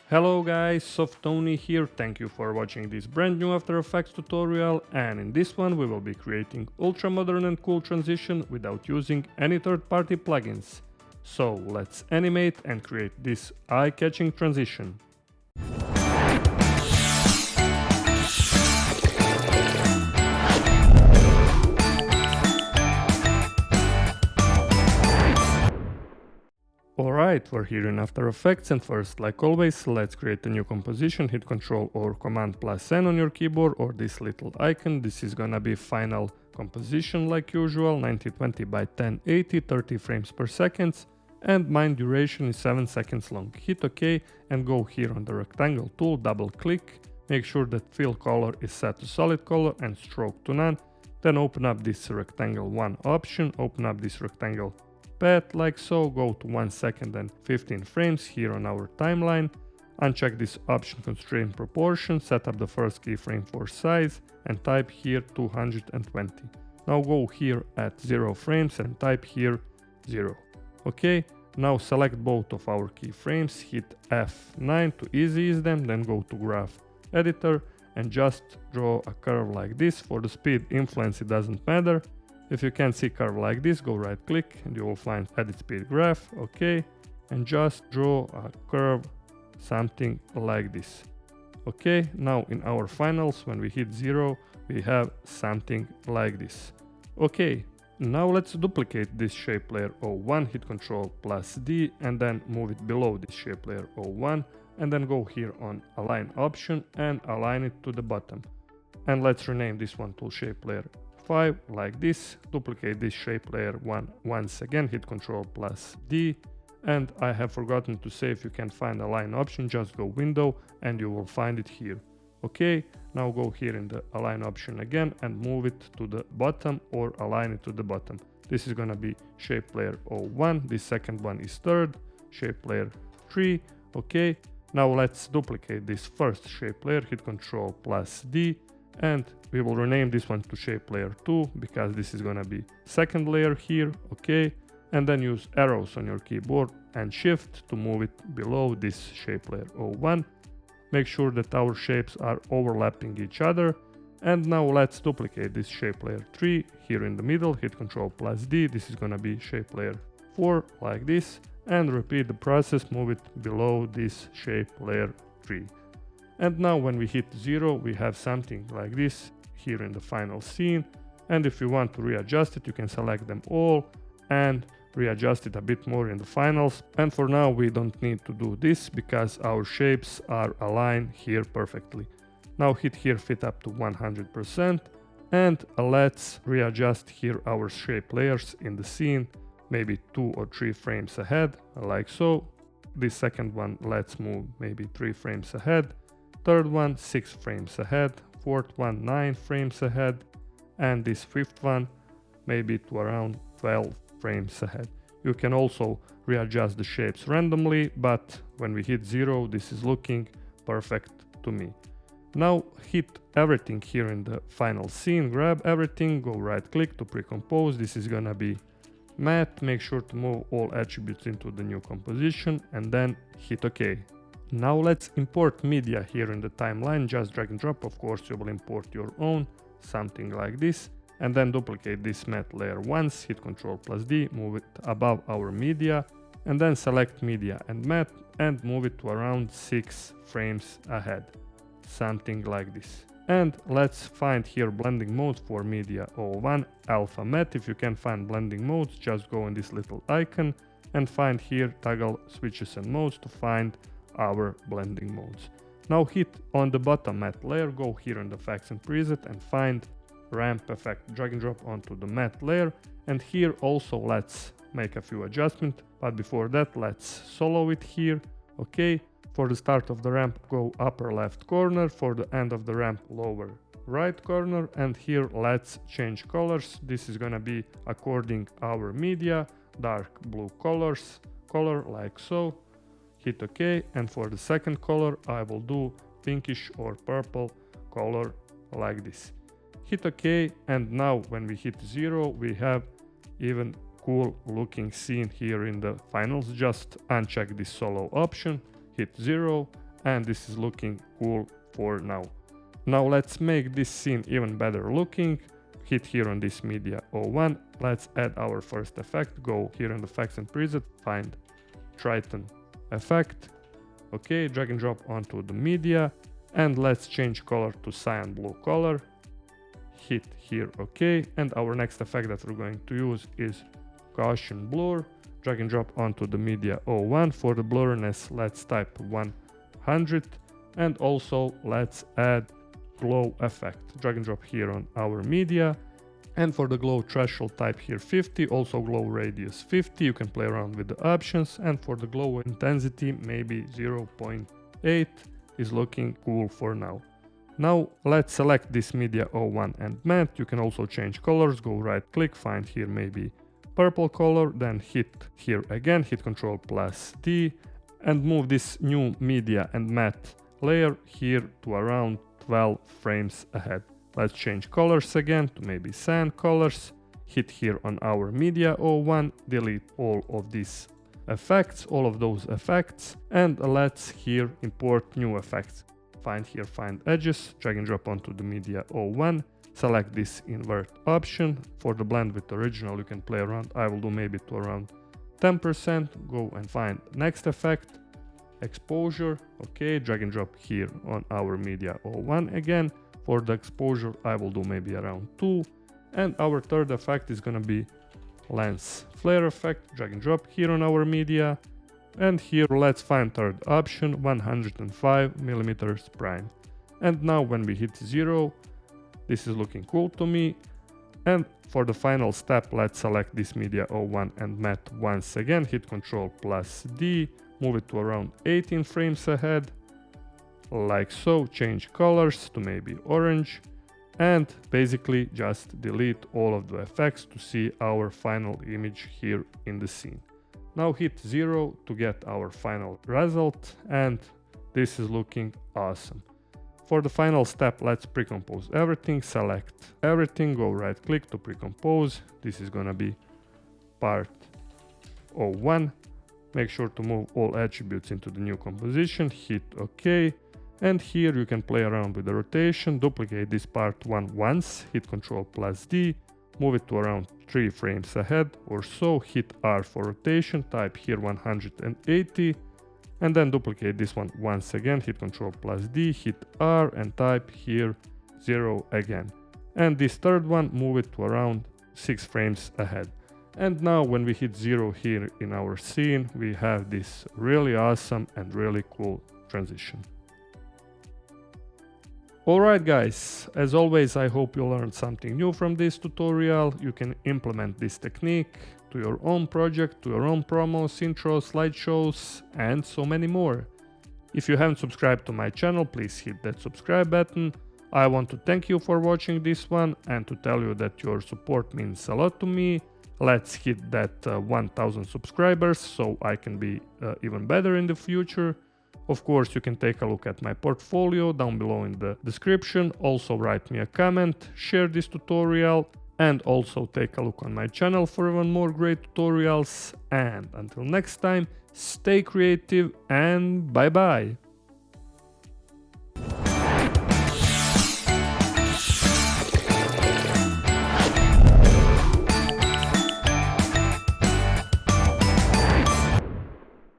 Hello guys, Softony here, thank you for watching this brand new After Effects tutorial, and in this one we will be creating ultra modern and cool transition without using any third-party plugins. So let's animate and create this eye-catching transition. Alright, we're here in After Effects, and first, like always, let's create a new composition. Hit Ctrl or Command plus N on your keyboard or this little icon. This is gonna be final composition like usual, 1920 by 1080, 30 frames per second, and mine duration is 7 seconds long. Hit OK and go here on the rectangle tool, double click, make sure that fill color is set to solid color and stroke to none. Then open up this rectangle 1 option, open up this rectangle path like so, go to 1 second and 15 frames here on our timeline, uncheck this option constraint proportion, set up the first keyframe for size and type here 220. Now go here at 0 frames and type here 0. Okay, now select both of our keyframes, hit F9 to ease them, then go to graph editor and just draw a curve like this. For the speed influence it doesn't matter. If you can't see curve like this, go right click and you will find edit speed graph, okay, and just draw a curve something like this. Okay, now in our finals, when we hit 0, we have something like this. Okay, now let's duplicate this shape layer 01, hit Ctrl plus D and then move it below this shape layer 01 and then go here on align option and align it to the bottom. And let's rename this one to shape layer 5 like this, duplicate this shape layer 1 once again, hit Ctrl plus D, and I have forgotten to say if you can find align option, just go window and you will find it here. Okay, now go here in the align option again and move it to the bottom or align it to the bottom. This is gonna be shape layer 01, this second one is third, shape layer 3, okay. Now let's duplicate this first shape layer, hit Ctrl plus D, and we will rename this one to shape layer 2 because this is gonna be second layer here, okay, and then use arrows on your keyboard and shift to move it below this shape layer 01. Make sure that our shapes are overlapping each other, and now let's duplicate this shape layer 3 here in the middle, hit Ctrl plus D, this is gonna be shape layer 4 like this, and repeat the process, move it below this shape layer 3. And now when we hit 0, we have something like this here in the final scene. And if you want to readjust it, you can select them all and readjust it a bit more in the finals. And for now, we don't need to do this because our shapes are aligned here perfectly. Now hit here fit up to 100% and let's readjust here our shape layers in the scene, maybe 2 or 3 frames ahead, like so. This second one, let's move maybe 3 frames ahead. Third one 6 frames ahead, fourth one 9 frames ahead, and this fifth one maybe to around 12 frames ahead. You can also readjust the shapes randomly, but when we hit 0, this is looking perfect to me. Now hit everything here in the final scene, grab everything, go right click to pre-compose. This is gonna be matte, make sure to move all attributes into the new composition and then hit OK. Now let's import media here in the timeline, just drag and drop, of course you will import your own, something like this, and then duplicate this matte layer once, hit Ctrl plus D, move it above our media, and then select media and matte and move it to around 6 frames ahead, something like this. And let's find here blending mode for media 01 alpha matte. If you can find blending modes, just go on this little icon and find here toggle switches and modes to find our blending modes. Now hit on the bottom matte layer, go here on the effects and preset and find ramp effect, drag and drop onto the matte layer, and here also let's make a few adjustments, but before that let's solo it here. Okay, for the start of the ramp go upper left corner, for the end of the ramp lower right corner, and here let's change colors. This is gonna be according our media, dark blue color like so. Hit OK, and for the second color I will do pinkish or purple color like this. Hit OK, and now when we hit 0 we have even cool looking scene here in the finals. Just uncheck this solo option, hit 0 and this is looking cool for now. Now let's make this scene even better looking. Hit here on this media 01. Let's add our first effect. Go here in the effects and preset, find Triton effect. Okay, drag and drop onto the media, and let's change color to cyan blue color. Hit here OK, and our next effect that we're going to use is Gaussian blur. Drag and drop onto the media 01. For the blurriness, let's type 100, and also let's add glow effect. Drag and drop here on our media, and for the glow threshold, type here 50, also glow radius 50. You can play around with the options, and for the glow intensity, maybe 0.8 is looking cool for now. Now let's select this media 01 and matte. You can also change colors. Go right click, find here maybe purple color, then hit here again, hit Ctrl+D, and move this new media and matte layer here to around 12 frames ahead. Let's change colors again to maybe sand colors. Hit here on our media 01, delete all of these effects, all of those effects, and let's here import new effects. Find edges, drag and drop onto the media 01, select this invert option. For the blend with original, you can play around. I will do maybe to around 10%. Go and find next effect, exposure. Okay, drag and drop here on our media 01 again. For the exposure, I will do maybe around 2. And our third effect is gonna be lens flare effect. Drag and drop here on our media. And here let's find third option, 105mm prime. And now when we hit 0, this is looking cool to me. And for the final step, let's select this media 01 and matte once again, hit Ctrl+D, move it to around 18 frames ahead, like so. Change colors to maybe orange, and basically just delete all of the effects to see our final image here in the scene. Now hit 0 to get our final result, and this is looking awesome. For the final step, let's pre-compose everything. Select everything, go right click to pre-compose. This is gonna be part 01. Make sure to move all attributes into the new composition, hit OK. And here you can play around with the rotation. Duplicate this part 1 once, hit Ctrl+D, move it to around 3 frames ahead or so, hit R for rotation, type here 180, and then duplicate this one once again, hit Ctrl+D, hit R and type here 0 again. And this third one, move it to around 6 frames ahead. And now when we hit 0 here in our scene, we have this really awesome and really cool transition. Alright guys, as always, I hope you learned something new from this tutorial. You can implement this technique to your own project, to your own promos, intros, slideshows, and so many more. If you haven't subscribed to my channel, please hit that subscribe button. I want to thank you for watching this one and to tell you that your support means a lot to me. Let's hit that 1000 subscribers so I can be even better in the future. Of course, you can take a look at my portfolio down below in the description. Also write me a comment, share this tutorial, and also take a look on my channel for even more great tutorials. And until next time, stay creative and bye bye.